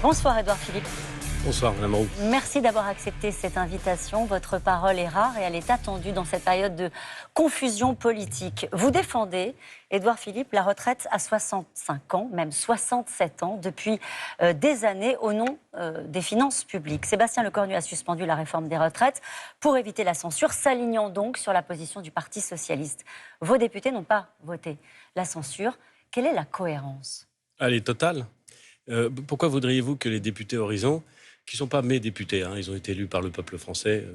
Bonsoir Édouard Philippe. Bonsoir Madame Roux. Merci d'avoir accepté cette invitation. Votre parole est rare et elle est attendue dans cette période de confusion politique. Vous défendez, Édouard Philippe, la retraite à 65 ans, même 67 ans, depuis des années au nom des finances publiques. Sébastien Lecornu a suspendu la réforme des retraites pour éviter la censure, s'alignant donc sur la position du Parti socialiste. Vos députés n'ont pas voté la censure. Quelle est la cohérence ? Elle est totale. Pourquoi voudriez-vous que les députés Horizon, qui ne sont pas mes députés, ils ont été élus par le peuple français,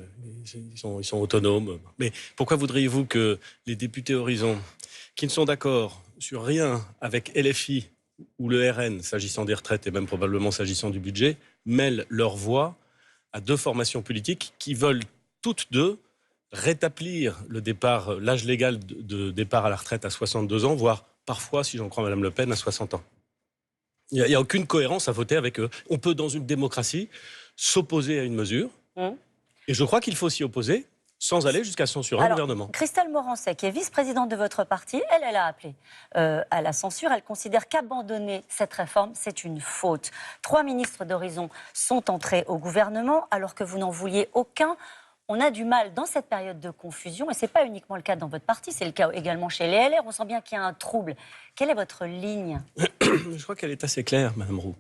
ils sont autonomes, mais pourquoi voudriez-vous que les députés Horizon, qui ne sont d'accord sur rien avec LFI ou le RN, s'agissant des retraites et même probablement s'agissant du budget, mêlent leur voix à deux formations politiques qui veulent toutes deux rétablir l'âge légal de départ à la retraite à 62 ans, voire parfois, si j'en crois Mme Le Pen, à 60 ans. Il n'y a aucune cohérence à voter avec eux. On peut, dans une démocratie, s'opposer à une mesure. Et je crois qu'il faut s'y opposer sans aller jusqu'à censurer un gouvernement. Christelle Morançais, qui est vice-présidente de votre parti, elle a appelé à la censure. Elle considère qu'abandonner cette réforme, c'est une faute. 3 ministres d'Horizon sont entrés au gouvernement, alors que vous n'en vouliez aucun. On a du mal dans cette période de confusion, et ce n'est pas uniquement le cas dans votre parti, c'est le cas également chez les LR. On sent bien qu'il y a un trouble. Quelle est votre ligne ? Je crois qu'elle est assez claire, Madame Roux.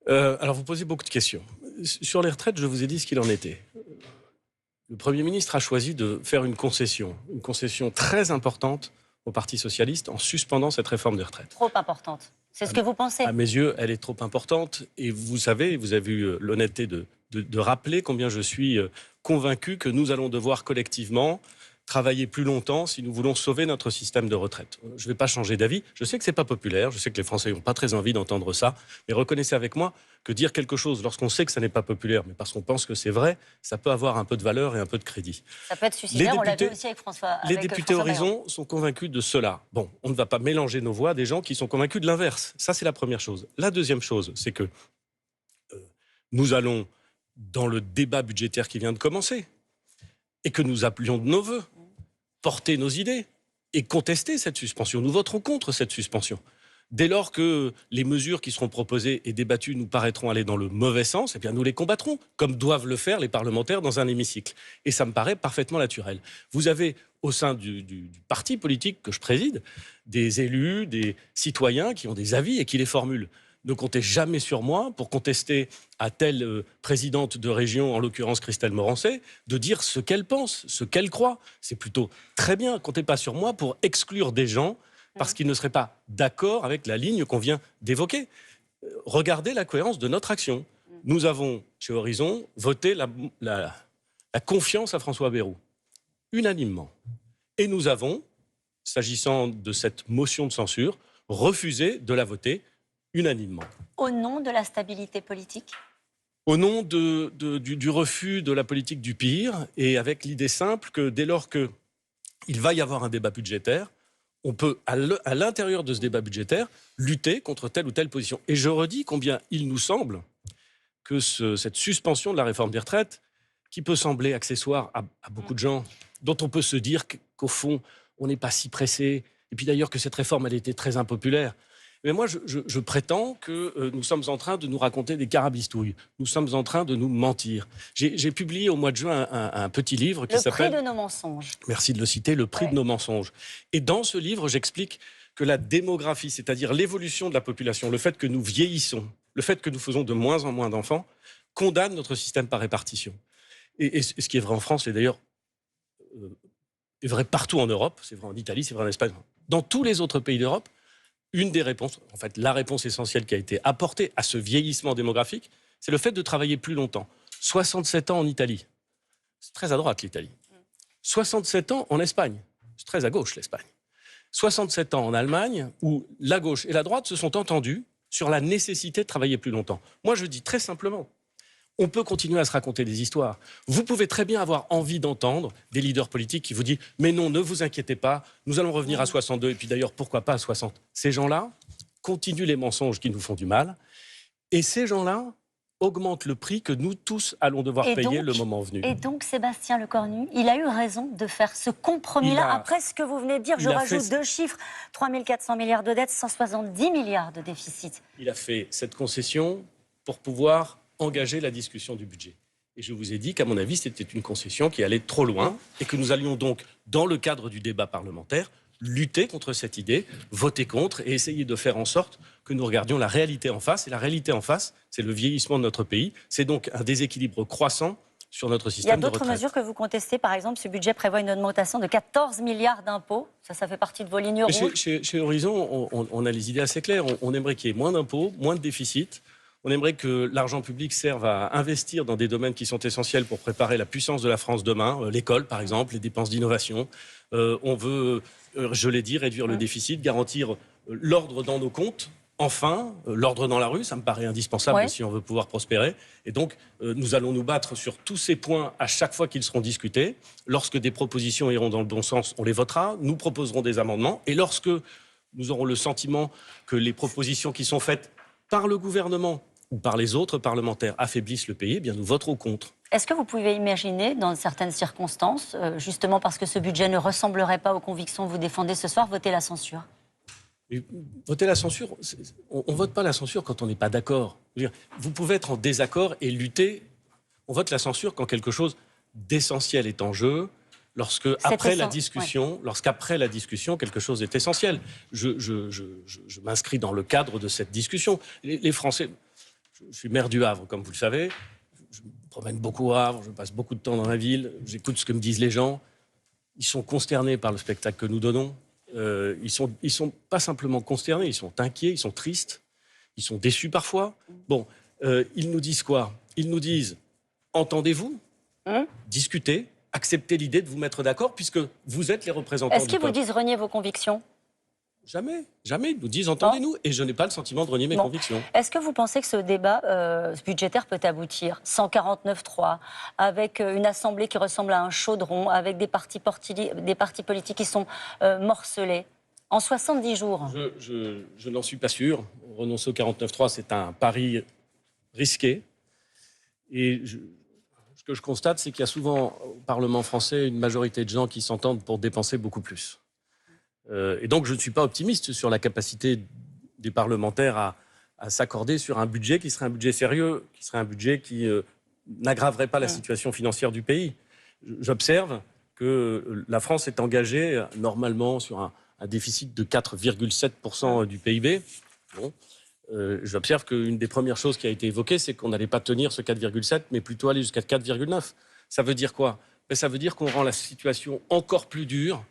Alors, vous posez beaucoup de questions. Sur les retraites, je vous ai dit ce qu'il en était. Le Premier ministre a choisi de faire une concession très importante au Parti socialiste en suspendant cette réforme des retraites. Trop importante. C'est ce que vous pensez ? À mes yeux, elle est trop importante. Et vous savez, vous avez eu l'honnêteté de rappeler combien je suis convaincu que nous allons devoir collectivement travailler plus longtemps si nous voulons sauver notre système de retraite. Je ne vais pas changer d'avis. Je sais que ce n'est pas populaire. Je sais que les Français n'ont pas très envie d'entendre ça. Mais reconnaissez avec moi que dire quelque chose lorsqu'on sait que ça n'est pas populaire, mais parce qu'on pense que c'est vrai, ça peut avoir un peu de valeur et un peu de crédit. Ça peut être suicidaire, on l'a vu aussi avec François. Les députés Horizon sont convaincus de cela. Bon, on ne va pas mélanger nos voix à des gens qui sont convaincus de l'inverse. Ça, c'est la première chose. La deuxième chose, c'est que nous allons, dans le débat budgétaire qui vient de commencer, et que nous appelions de nos voeux, porter nos idées et contester cette suspension. Nous voterons contre cette suspension. Dès lors que les mesures qui seront proposées et débattues nous paraîtront aller dans le mauvais sens, eh bien nous les combattrons, comme doivent le faire les parlementaires dans un hémicycle. Et ça me paraît parfaitement naturel. Vous avez, au sein du parti politique que je préside, des élus, des citoyens qui ont des avis et qui les formulent. Ne comptez jamais sur moi pour contester à telle présidente de région, en l'occurrence Christelle Morançais, de dire ce qu'elle pense, ce qu'elle croit. C'est plutôt très bien. Comptez pas sur moi pour exclure des gens parce qu'ils ne seraient pas d'accord avec la ligne qu'on vient d'évoquer. Regardez la cohérence de notre action. Nous avons, chez Horizon, voté la confiance à François Bayrou, unanimement. Et nous avons, s'agissant de cette motion de censure, refusé de la voter unanimement. Au nom de la stabilité politique ? Au nom du refus de la politique du pire, et avec l'idée simple que dès lors qu'il va y avoir un débat budgétaire, on peut, à l'intérieur de ce débat budgétaire, lutter contre telle ou telle position. Et je redis combien il nous semble que cette suspension de la réforme des retraites, qui peut sembler accessoire à beaucoup de gens, dont on peut se dire qu'au fond, on n'est pas si pressé, et puis d'ailleurs que cette réforme, elle était très impopulaire. Mais moi, je prétends que nous sommes en train de nous raconter des carabistouilles. Nous sommes en train de nous mentir. J'ai publié au mois de juin un petit livre qui s'appelle... Le prix de nos mensonges. Merci de le citer, le prix de nos mensonges. Et dans ce livre, j'explique que la démographie, c'est-à-dire l'évolution de la population, le fait que nous vieillissons, le fait que nous faisons de moins en moins d'enfants, condamne notre système par répartition. Et ce qui est vrai en France, et d'ailleurs est vrai partout en Europe, c'est vrai en Italie, c'est vrai en Espagne, dans tous les autres pays d'Europe, une des réponses, en fait la réponse essentielle qui a été apportée à ce vieillissement démographique, c'est le fait de travailler plus longtemps. 67 ans en Italie. C'est très à droite l'Italie. 67 ans en Espagne. C'est très à gauche l'Espagne. 67 ans en Allemagne, où la gauche et la droite se sont entendus sur la nécessité de travailler plus longtemps. Moi je dis très simplement, on peut continuer à se raconter des histoires. Vous pouvez très bien avoir envie d'entendre des leaders politiques qui vous disent « Mais non, ne vous inquiétez pas, nous allons revenir à 62, et puis d'ailleurs, pourquoi pas à 60 ?» Ces gens-là continuent les mensonges qui nous font du mal, et ces gens-là augmentent le prix que nous tous allons devoir payer le moment venu. Et donc, Sébastien Lecornu, il a eu raison de faire ce compromis-là. Après ce que vous venez de dire, je rajoute 2 chiffres, 3 400 milliards de dettes, 170 milliards de déficit. Il a fait cette concession pour pouvoir engager la discussion du budget. Et je vous ai dit qu'à mon avis, c'était une concession qui allait trop loin et que nous allions donc, dans le cadre du débat parlementaire, lutter contre cette idée, voter contre et essayer de faire en sorte que nous regardions la réalité en face. Et la réalité en face, c'est le vieillissement de notre pays. C'est donc un déséquilibre croissant sur notre système de retraite. Il y a d'autres mesures que vous contestez. Par exemple, ce budget prévoit une augmentation de 14 milliards d'impôts. Ça fait partie de vos lignes rouges. Chez Horizon, on a les idées assez claires. On aimerait qu'il y ait moins d'impôts, moins de déficit. On aimerait que l'argent public serve à investir dans des domaines qui sont essentiels pour préparer la puissance de la France demain. L'école, par exemple, les dépenses d'innovation. On veut, je l'ai dit, réduire le déficit, garantir l'ordre dans nos comptes. Enfin, l'ordre dans la rue, ça me paraît indispensable si on veut pouvoir prospérer. Et donc, nous allons nous battre sur tous ces points à chaque fois qu'ils seront discutés. Lorsque des propositions iront dans le bon sens, on les votera. Nous proposerons des amendements. Et lorsque nous aurons le sentiment que les propositions qui sont faites par le gouvernement ou par les autres parlementaires affaiblissent le pays, eh bien nous voterons contre. Est-ce que vous pouvez imaginer, dans certaines circonstances, justement parce que ce budget ne ressemblerait pas aux convictions que vous défendez ce soir, voter la censure ? Et voter la censure, on ne vote pas la censure quand on n'est pas d'accord. Vous pouvez être en désaccord et lutter. On vote la censure quand quelque chose d'essentiel est en jeu, lorsqu'après la discussion, quelque chose est essentiel. Je m'inscris dans le cadre de cette discussion. Les Français, je suis maire du Havre, comme vous le savez. Je me promène beaucoup au Havre, je passe beaucoup de temps dans la ville, j'écoute ce que me disent les gens. Ils sont consternés par le spectacle que nous donnons. Ils sont pas simplement consternés, ils sont inquiets, ils sont tristes, ils sont déçus parfois. Bon, ils nous disent quoi ? Ils nous disent, entendez-vous, discutez, acceptez l'idée de vous mettre d'accord, puisque vous êtes les représentants du peuple. Est-ce qu'ils vous disent renier vos convictions ? Jamais, jamais. Ils nous disent entendez-nous. Et je n'ai pas le sentiment de renier mes convictions. Est-ce que vous pensez que ce débat budgétaire peut aboutir 149-3, avec une assemblée qui ressemble à un chaudron, avec des partis politiques qui sont morcelés en 70 jours? Je n'en suis pas sûr. Renoncer au 49-3, c'est un pari risqué. Et ce que je constate, c'est qu'il y a souvent au Parlement français une majorité de gens qui s'entendent pour dépenser beaucoup plus. Et donc, je ne suis pas optimiste sur la capacité des parlementaires à s'accorder sur un budget qui serait un budget sérieux, qui serait un budget qui n'aggraverait pas la situation financière du pays. J'observe que la France est engagée normalement sur un déficit de 4,7% du PIB. Bon. J'observe qu'une des premières choses qui a été évoquée, c'est qu'on n'allait pas tenir ce 4,7, mais plutôt aller jusqu'à 4,9. Ça veut dire quoi ? Ça veut dire qu'on rend la situation encore plus dure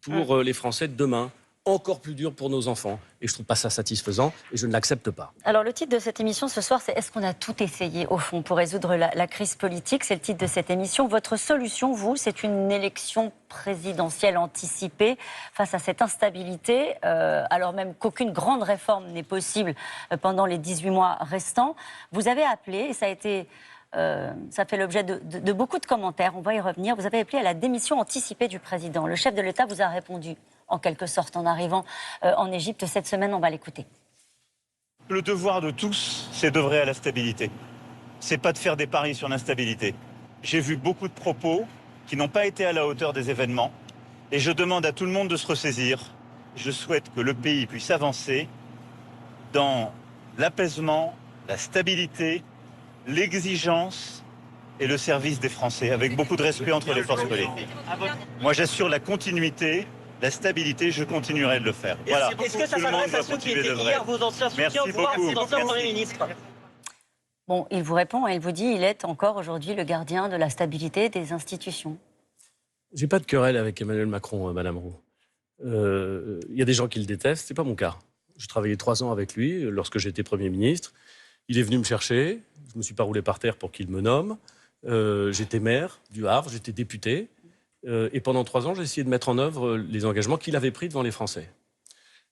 pour les Français de demain, encore plus dur pour nos enfants. Et je ne trouve pas ça satisfaisant et je ne l'accepte pas. Alors le titre de cette émission ce soir, c'est « Est-ce qu'on a tout essayé au fond pour résoudre la crise politique ?» C'est le titre de cette émission. Votre solution, vous, c'est une élection présidentielle anticipée face à cette instabilité, alors même qu'aucune grande réforme n'est possible pendant les 18 mois restants. Vous avez appelé, et ça a été... ça fait l'objet de beaucoup de commentaires, on va y revenir. Vous avez appelé à la démission anticipée du président. Le chef de l'État vous a répondu, en quelque sorte, en arrivant en Égypte cette semaine. On va l'écouter. Le devoir de tous, c'est d'œuvrer à la stabilité. C'est pas de faire des paris sur l'instabilité. J'ai vu beaucoup de propos qui n'ont pas été à la hauteur des événements. Et je demande à tout le monde de se ressaisir. Je souhaite que le pays puisse avancer dans l'apaisement, la stabilité, l'exigence et le service des Français, avec beaucoup de respect entre les forces politiques. Moi, j'assure la continuité, la stabilité, je continuerai de le faire. Voilà. Est-ce que ça s'adresse à ceux qui étaient hier vos anciens soutiens, voire vos anciens premiers ministres ? Bon, il vous répond et il vous dit il est encore aujourd'hui le gardien de la stabilité des institutions. J'ai pas de querelle avec Emmanuel Macron, Madame Roux. Il y a des gens qui le détestent, c'est pas mon cas. Je travaillais 3 ans avec lui lorsque j'étais Premier ministre. Il est venu me chercher, je ne me suis pas roulé par terre pour qu'il me nomme. J'étais maire du Havre, j'étais député. Et pendant 3 ans, j'ai essayé de mettre en œuvre les engagements qu'il avait pris devant les Français.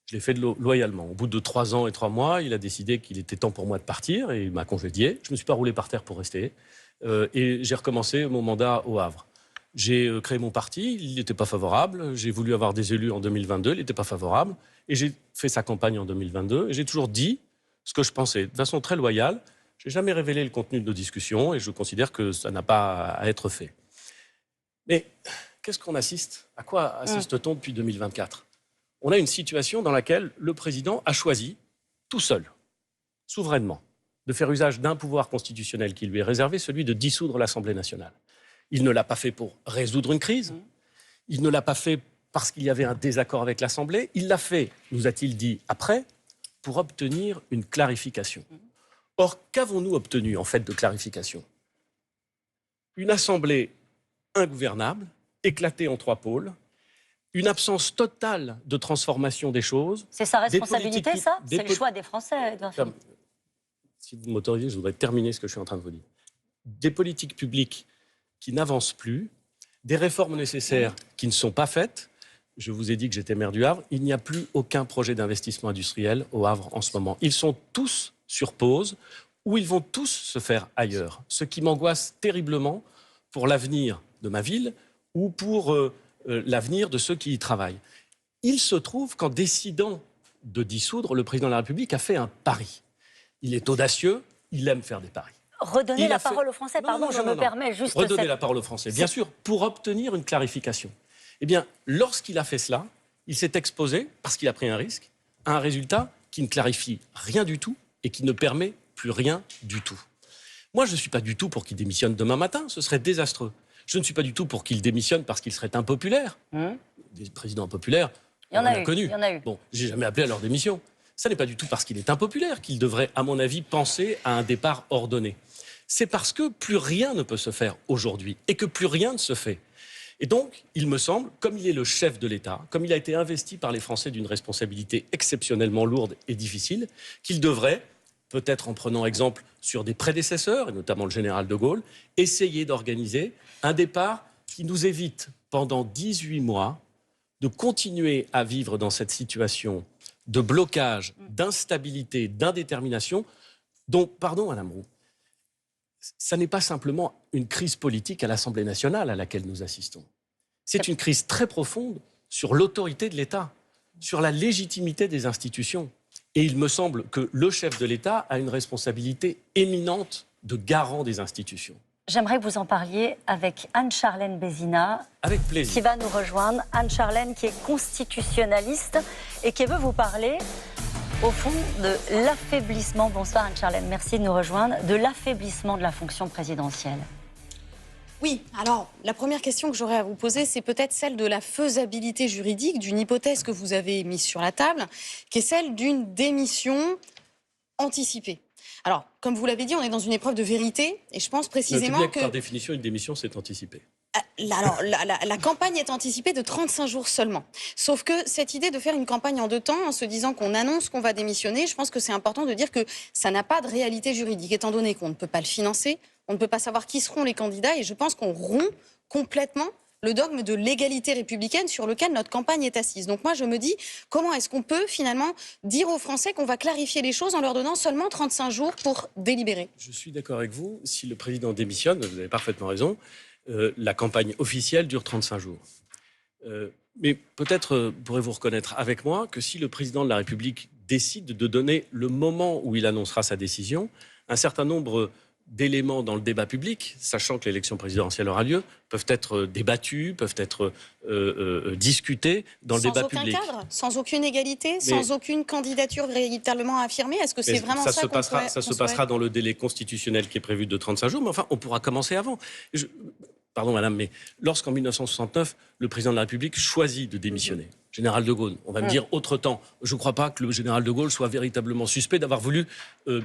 Je l'ai fait loyalement. Au bout de 3 ans et 3 mois, il a décidé qu'il était temps pour moi de partir et il m'a congédié. Je ne me suis pas roulé par terre pour rester. Et j'ai recommencé mon mandat au Havre. J'ai créé mon parti, il n'était pas favorable. J'ai voulu avoir des élus en 2022, il n'était pas favorable. Et j'ai fait sa campagne en 2022. Et j'ai toujours dit ce que je pensais, de façon très loyale. Je n'ai jamais révélé le contenu de nos discussions et je considère que ça n'a pas à être fait. Mais qu'est-ce qu'on assiste ? À quoi assiste-t-on depuis 2024 ? On a une situation dans laquelle le président a choisi, tout seul, souverainement, de faire usage d'un pouvoir constitutionnel qui lui est réservé, celui de dissoudre l'Assemblée nationale. Il ne l'a pas fait pour résoudre une crise, il ne l'a pas fait parce qu'il y avait un désaccord avec l'Assemblée, il l'a fait, nous a-t-il dit après, pour obtenir une clarification. Or, qu'avons-nous obtenu en fait de clarification? Une Assemblée ingouvernable, éclatée en 3 pôles, une absence totale de transformation des choses. C'est sa responsabilité, ça? C'est le choix des Français, Édouard Philippe. Si vous m'autorisez, je voudrais terminer ce que je suis en train de vous dire. Des politiques publiques qui n'avancent plus, des réformes nécessaires qui ne sont pas faites. Je vous ai dit que j'étais maire du Havre. Il n'y a plus aucun projet d'investissement industriel au Havre en ce moment. Ils sont tous sur pause ou ils vont tous se faire ailleurs. Ce qui m'angoisse terriblement pour l'avenir de ma ville ou pour l'avenir de ceux qui y travaillent. Il se trouve qu'en décidant de dissoudre, le président de la République a fait un pari. Il est audacieux, il aime faire des paris. Redonner la parole aux Français, pardon, je me permets juste... Redonner la parole aux Français, bien sûr, pour obtenir une clarification. Eh bien, lorsqu'il a fait cela, il s'est exposé, parce qu'il a pris un risque, à un résultat qui ne clarifie rien du tout et qui ne permet plus rien du tout. Moi, je ne suis pas du tout pour qu'il démissionne demain matin, ce serait désastreux. Je ne suis pas du tout pour qu'il démissionne parce qu'il serait impopulaire. Des présidents impopulaires, on en a connu. Il y en a eu. Bon, j'ai jamais appelé à leur démission. Ça n'est pas du tout parce qu'il est impopulaire qu'il devrait, à mon avis, penser à un départ ordonné. C'est parce que plus rien ne peut se faire aujourd'hui et que plus rien ne se fait. Et donc, il me semble, comme il est le chef de l'État, comme il a été investi par les Français d'une responsabilité exceptionnellement lourde et difficile, qu'il devrait, peut-être en prenant exemple sur des prédécesseurs, et notamment le général de Gaulle, essayer d'organiser un départ qui nous évite, pendant 18 mois, de continuer à vivre dans cette situation de blocage, d'instabilité, d'indétermination, dont, pardon Madame Roux, ça n'est pas simplement une crise politique à l'Assemblée nationale à laquelle nous assistons. C'est une crise très profonde sur l'autorité de l'État, sur la légitimité des institutions. Et il me semble que le chef de l'État a une responsabilité éminente de garant des institutions. J'aimerais que vous en parliez avec Anne-Charlène Bézina, avec plaisir, qui va nous rejoindre. Anne-Charlène qui est constitutionnaliste et qui veut vous parler, au fond, de l'affaiblissement, bonsoir Anne-Charlène, merci de nous rejoindre, de l'affaiblissement de la fonction présidentielle. Oui, alors la première question que j'aurais à vous poser, c'est peut-être celle de la faisabilité juridique d'une hypothèse que vous avez mise sur la table, qui est celle d'une démission anticipée. Alors, comme vous l'avez dit, on est dans une épreuve de vérité, et je pense précisément que... Par définition, une démission, c'est anticipé. Alors, la campagne est anticipée de 35 jours seulement. Sauf que cette idée de faire une campagne en 2 temps, en se disant qu'on annonce qu'on va démissionner, je pense que c'est important de dire que ça n'a pas de réalité juridique, étant donné qu'on ne peut pas le financer, on ne peut pas savoir qui seront les candidats, et je pense qu'on rompt complètement le dogme de l'égalité républicaine sur lequel notre campagne est assise. Donc moi, je me dis, comment est-ce qu'on peut finalement dire aux Français qu'on va clarifier les choses en leur donnant seulement 35 jours pour délibérer? Je suis d'accord avec vous. Si le président démissionne, vous avez parfaitement raison, la campagne officielle dure 35 jours. Mais peut-être pourrez-vous reconnaître avec moi que si le président de la République décide de donner le moment où il annoncera sa décision, un certain nombre d'éléments dans le débat public, sachant que l'élection présidentielle aura lieu, peuvent être débattus, peuvent être discutés dans le débat public. Sans aucun cadre, sans aucune égalité, sans aucune candidature véritablement affirmée. Est-ce que c'est vraiment ça Ça se passera dans le délai constitutionnel qui est prévu de 35 jours, mais enfin, on pourra commencer avant. Pardon madame, mais lorsqu'en 1969, le président de la République choisit de démissionner, général de Gaulle, on va me dire autre temps, je ne crois pas que le général de Gaulle soit véritablement suspect d'avoir voulu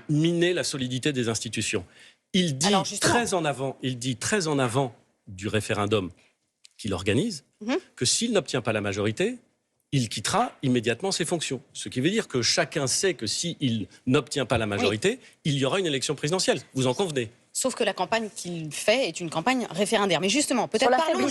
miner la solidité des institutions. Il dit très en avant du référendum qu'il organise que s'il n'obtient pas la majorité, il quittera immédiatement ses fonctions. Ce qui veut dire que chacun sait que s'il n'obtient pas la majorité, il y aura une élection présidentielle. Vous en convenez ? Sauf que la campagne qu'il fait est une campagne référendaire. Mais justement, peut-être parlons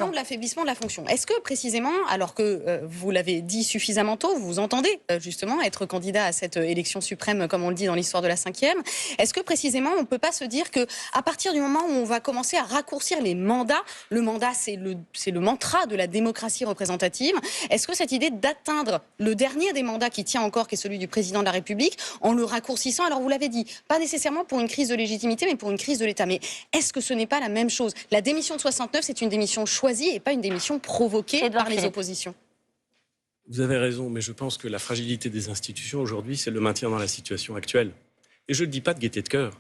de l'affaiblissement de la fonction. Est-ce que précisément, alors que vous l'avez dit suffisamment tôt, vous vous entendez justement être candidat à cette élection suprême, comme on le dit dans l'histoire de la 5e, est-ce que précisément on ne peut pas se dire qu'à partir du moment où on va commencer à raccourcir les mandats, le mandat c'est le mantra de la démocratie représentative, est-ce que cette idée d'atteindre le dernier des mandats qui tient encore, qui est celui du président de la République, en le raccourcissant, alors vous l'avez dit, pas nécessairement pour une crise de légitimité, mais pour une crise de l'État. Mais est-ce que ce n'est pas la même chose? La démission de 69, c'est une démission choisie et pas une démission provoquée par les oppositions. Vous avez raison, mais je pense que la fragilité des institutions aujourd'hui, c'est le maintien dans la situation actuelle. Et je ne le dis pas de gaieté de cœur.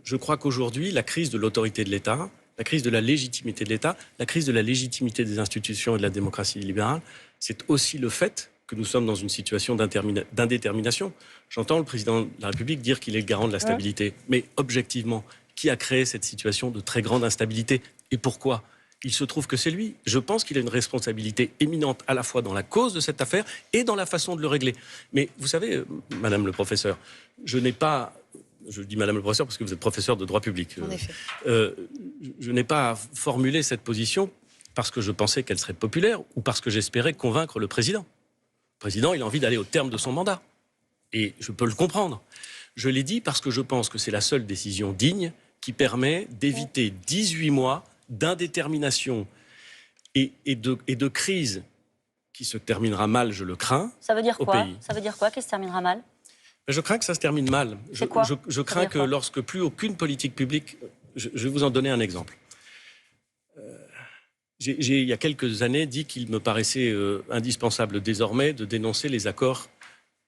Je crois qu'aujourd'hui, la crise de l'autorité de l'État, la crise de la légitimité de l'État, la crise de la légitimité des institutions et de la démocratie libérale, c'est aussi le fait que nous sommes dans une situation d'indétermination. J'entends le président de la République dire qu'il est le garant de la stabilité. Mais objectivement, qui a créé cette situation de très grande instabilité? Et pourquoi? Il se trouve que c'est lui. Je pense qu'il a une responsabilité éminente à la fois dans la cause de cette affaire et dans la façon de le régler. Mais vous savez, Madame le professeur, je dis Madame le professeur parce que vous êtes professeur de droit public. En effet. Je n'ai pas formulé cette position parce que je pensais qu'elle serait populaire ou parce que j'espérais convaincre le président. Le président, il a envie d'aller au terme de son mandat. Et je peux le comprendre. Je l'ai dit parce que je pense que c'est la seule décision digne qui permet d'éviter 18 mois d'indétermination et de crise qui se terminera mal, je le crains. Ça veut dire quoi? Pays. Ça veut dire quoi qui se terminera mal? Je crains que ça se termine mal. Je crains que lorsque plus aucune politique publique... Je vais vous en donner un exemple. J'ai, il y a quelques années, dit qu'il me paraissait indispensable désormais de dénoncer les accords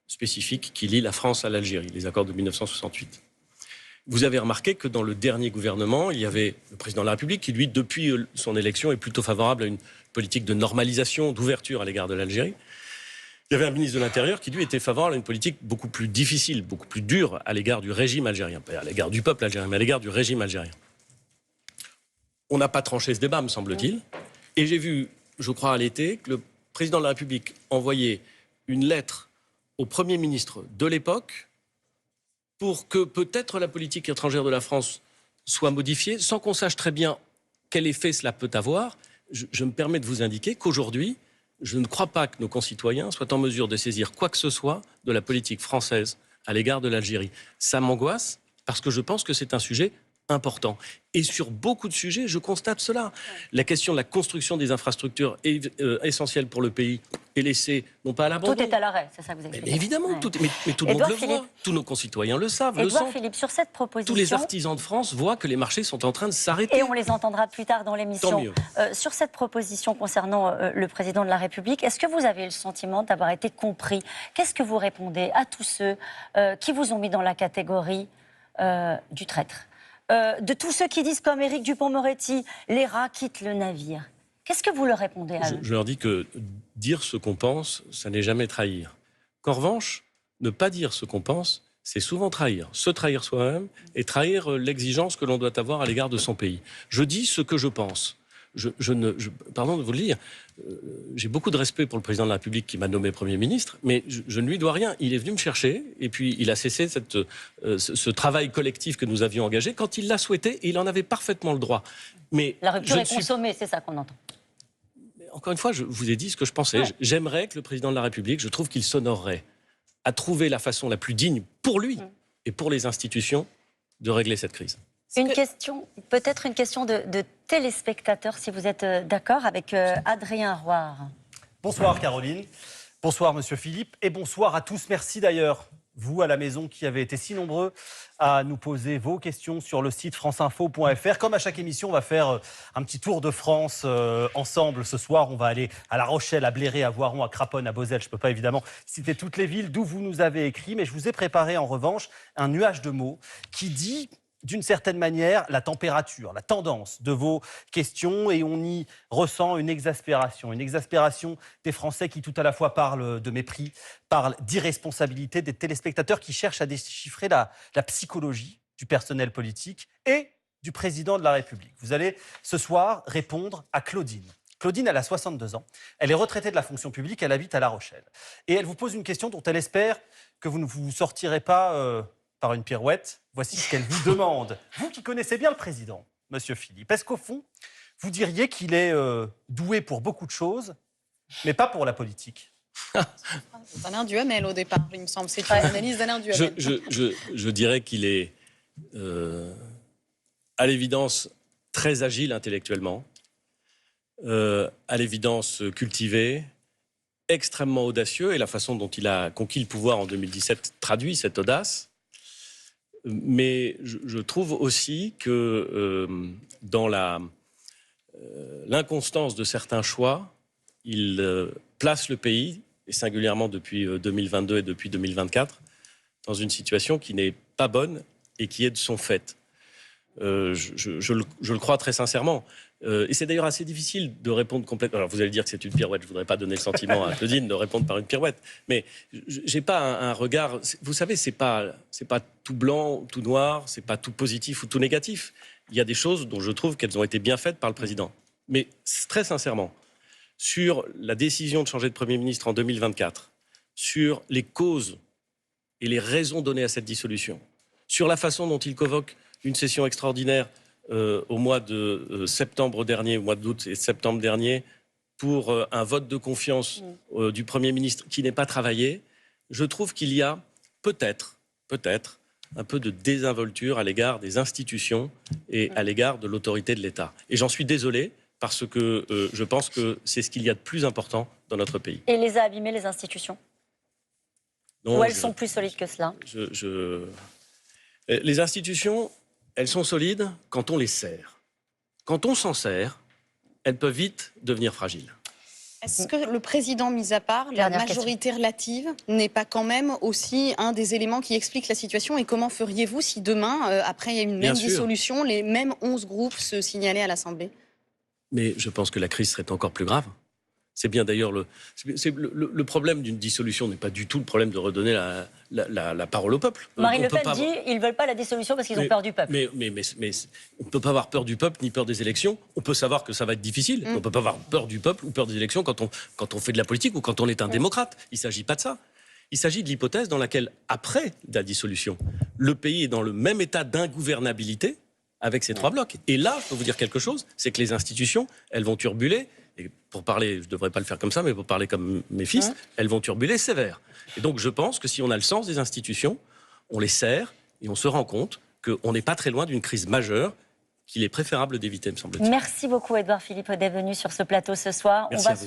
spécifiques qui lient la France à l'Algérie, les accords de 1968. Vous avez remarqué que dans le dernier gouvernement, il y avait le président de la République qui, lui, depuis son élection, est plutôt favorable à une politique de normalisation, d'ouverture à l'égard de l'Algérie. Il y avait un ministre de l'Intérieur qui, lui, était favorable à une politique beaucoup plus difficile, beaucoup plus dure à l'égard du régime algérien. Pas à l'égard du peuple algérien, mais à l'égard du régime algérien. On n'a pas tranché ce débat, me semble-t-il. Et j'ai vu, je crois à l'été, que le président de la République envoyait une lettre au Premier ministre de l'époque pour que peut-être la politique étrangère de la France soit modifiée, sans qu'on sache très bien quel effet cela peut avoir. Je me permets de vous indiquer qu'aujourd'hui, je ne crois pas que nos concitoyens soient en mesure de saisir quoi que ce soit de la politique française à l'égard de l'Algérie. Ça m'angoisse parce que je pense que c'est un sujet important. Et sur beaucoup de sujets, je constate cela. La question de la construction des infrastructures est essentielle pour le pays est laissée, non pas à l'abandon. Tout est à l'arrêt, c'est ça que vous expliquez. Mais évidemment, Ouais. mais tout le monde le voit. Tous nos concitoyens le savent, le Édouard sentent. Philippe, sur cette proposition... Tous les artisans de France voient que les marchés sont en train de s'arrêter. Et on les entendra plus tard dans l'émission. Tant mieux. Sur cette proposition concernant le président de la République, est-ce que vous avez le sentiment d'avoir été compris? Qu'est-ce que vous répondez à tous ceux qui vous ont mis dans la catégorie du traître? De tous ceux qui disent comme Éric Dupond-Moretti, les rats quittent le navire. Qu'est-ce que vous leur répondez à eux? Je leur dis que dire ce qu'on pense, ça n'est jamais trahir. Qu'en revanche, ne pas dire ce qu'on pense, c'est souvent trahir. Se trahir soi-même et trahir l'exigence que l'on doit avoir à l'égard de son pays. Je dis ce que je pense. Pardon de vous le dire, j'ai beaucoup de respect pour le président de la République qui m'a nommé Premier ministre, mais je ne lui dois rien. Il est venu me chercher et puis il a cessé ce travail collectif que nous avions engagé. Quand il l'a souhaité, il en avait parfaitement le droit. Mais la rupture est consommée, c'est ça qu'on entend. Encore une fois, je vous ai dit ce que je pensais. Ouais. J'aimerais que le président de la République, je trouve qu'il s'honorerait à trouver la façon la plus digne pour lui et pour les institutions de régler cette crise. Peut-être une question de téléspectateurs, si vous êtes d'accord, avec Adrien Roire. Bonsoir Caroline, bonsoir Monsieur Philippe et bonsoir à tous. Merci d'ailleurs, vous à la maison qui avez été si nombreux à nous poser vos questions sur le site franceinfo.fr. Comme à chaque émission, on va faire un petit tour de France ensemble. Ce soir, on va aller à La Rochelle, à Bléré, à Voiron, à Craponne, à Beauzelle. Je ne peux pas évidemment citer toutes les villes d'où vous nous avez écrit, mais je vous ai préparé en revanche un nuage de mots qui dit... d'une certaine manière, la température, la tendance de vos questions et on y ressent une exaspération des Français qui tout à la fois parlent de mépris, parlent d'irresponsabilité, des téléspectateurs qui cherchent à déchiffrer la psychologie du personnel politique et du président de la République. Vous allez ce soir répondre à Claudine. Claudine, elle a 62 ans, elle est retraitée de la fonction publique, elle habite à La Rochelle. Et elle vous pose une question dont elle espère que vous ne vous sortirez pas... par une pirouette, voici ce qu'elle vous demande. Vous qui connaissez bien le président, Monsieur Philippe, est-ce qu'au fond, vous diriez qu'il est doué pour beaucoup de choses, mais pas pour la politique? Alain Duhamel au départ, il me semble. C'est une analyse d'Alain Duhamel. Je dirais qu'il est, à l'évidence, très agile intellectuellement, à l'évidence cultivé, extrêmement audacieux, et la façon dont il a conquis le pouvoir en 2017 traduit cette audace. Mais je trouve aussi que dans l'inconstance de certains choix, il place le pays, et singulièrement depuis 2022 et depuis 2024, dans une situation qui n'est pas bonnes et qui elles sont faites. Je le crois très sincèrement. Et c'est d'ailleurs assez difficile de répondre complètement. Alors vous allez dire que c'est une pirouette, je ne voudrais pas donner le sentiment à Claudine de répondre par une pirouette. Mais je n'ai pas un regard... Vous savez, ce n'est pas tout blanc, tout noir, ce n'est pas tout positif ou tout négatif. Il y a des choses dont je trouve qu'elles ont été bien faites par le président. Mais très sincèrement, sur la décision de changer de Premier ministre en 2024, sur les causes et les raisons données à cette dissolution, sur la façon dont il convoque une session extraordinaire au mois de septembre dernier, au mois d'août et septembre dernier, pour un vote de confiance du Premier ministre qui n'est pas travaillé, je trouve qu'il y a peut-être un peu de désinvolture à l'égard des institutions et à l'égard de l'autorité de l'État. Et j'en suis désolé, parce que je pense que c'est ce qu'il y a de plus important dans notre pays. Et les a abîmées, les institutions? Non, ou elles sont plus solides que cela? Les institutions, elles sont solides quand on les sert. Quand on s'en sert, elles peuvent vite devenir fragiles. Est-ce que le président, mis à part, la majorité relative, n'est pas quand même aussi un des éléments qui explique la situation? Et comment feriez-vous si demain, après une même dissolution, les mêmes 11 groupes se signalaient à l'Assemblée? Mais je pense que la crise serait encore plus grave. C'est bien d'ailleurs le problème d'une dissolution n'est pas du tout le problème de redonner la parole au peuple. Marine Le Pen dit qu'ils ne veulent pas la dissolution parce qu'ils ont peur du peuple. Mais on ne peut pas avoir peur du peuple ni peur des élections. On peut savoir que ça va être difficile. On ne peut pas avoir peur du peuple ou peur des élections quand on fait de la politique ou quand on est un démocrate. Il ne s'agit pas de ça. Il s'agit de l'hypothèse dans laquelle, après la dissolution, le pays est dans le même état d'ingouvernabilité avec ces trois blocs. Et là, je peux vous dire quelque chose, c'est que les institutions, elles vont turbuler. Et pour parler, je ne devrais pas le faire comme ça, mais pour parler comme mes fils, elles vont turbuler sévère. Et donc je pense que si on a le sens des institutions, on les sert et on se rend compte qu'on n'est pas très loin d'une crise majeure qu'il est préférable d'éviter, me semble-t-il. Merci beaucoup, Édouard Philippe, d'être venu sur ce plateau ce soir. Merci.